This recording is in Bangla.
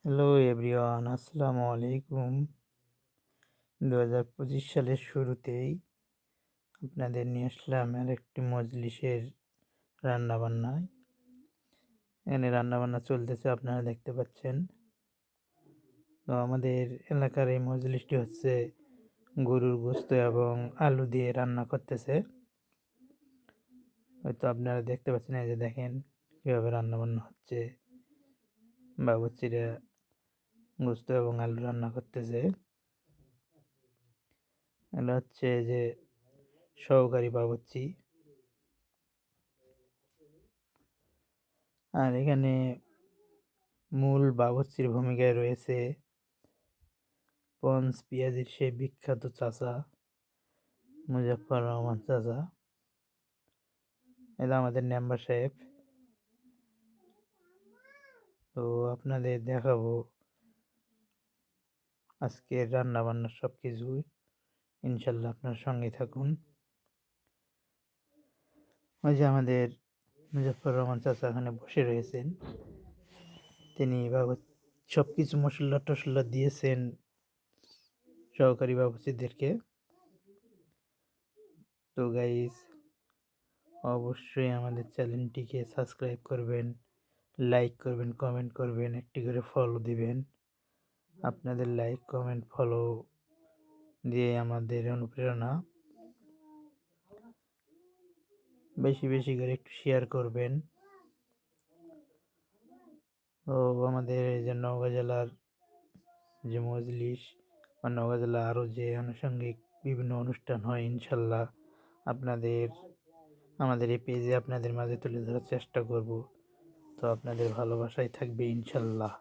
হ্যালো এভরিওয়ান, আসসালামু আলাইকুম। 2025 সালের শুরুতেই আপনাদের নিয়ে আসলাম আর একটি মজলিসের রান্নাবান্নায়। এখানে রান্নাবান্না চলতেছে, আপনারা দেখতে পাচ্ছেন। তো আমাদের এলাকার এই মজলিসটি হচ্ছে গরুর গোস্ত এবং আলু দিয়ে রান্না করতেছে। হয়তো আপনারা দেখতে পাচ্ছেন, এই যে দেখেন কীভাবে রান্নাবান্না হচ্ছে। বাবুর্চিরা গোস্ত এবং আলু রান্না করতেছে। এটা হচ্ছে যে সহকারী বাবুর্চি। আর এখানে মূল বাবুর্চির ভূমিকায় রয়েছে পঞ্চ পিঁয়াজির সেই বিখ্যাত চাচা মুজাফফর রহমান চাচা। এটা আমাদের মেম্বার সাহেব। তো আপনাদের দেখাবো আজকের রান্না বান্না সব কিছু। ইনশাল্লাহ আপনার সঙ্গে থাকুন। ওই যে আমাদের মুজাফফর রহমান চাচা এখানে বসে রয়েছেন। তিনি সব কিছু মশলা টশলা দিয়েছেন সহকারী বাবুর্চিদেরকে। তো গাইস, অবশ্যই আমাদের চ্যানেলটিকে সাবস্ক্রাইব করবেন, লাইক করবেন, কমেন্ট করবেন, একটি করে ফলো দিবেন। আপনাদের লাইক, কমেন্ট, ফলো দিয়ে আমাদের অনুপ্রেরণা। বেশি বেশি করে একটু শেয়ার করবেন। তো আমাদের এই যে নওগাঁ জেলার যে মজলিস বা নওগাঁ জেলা আরও যে আনুষঙ্গিক বিভিন্ন অনুষ্ঠান হয়, ইনশাল্লাহ আপনাদের আমাদের এই পেজে আপনাদের মাঝে তুলে ধরার চেষ্টা করব। তো আপনাদের ভালোবাসাই থাকবে ইনশাল্লাহ।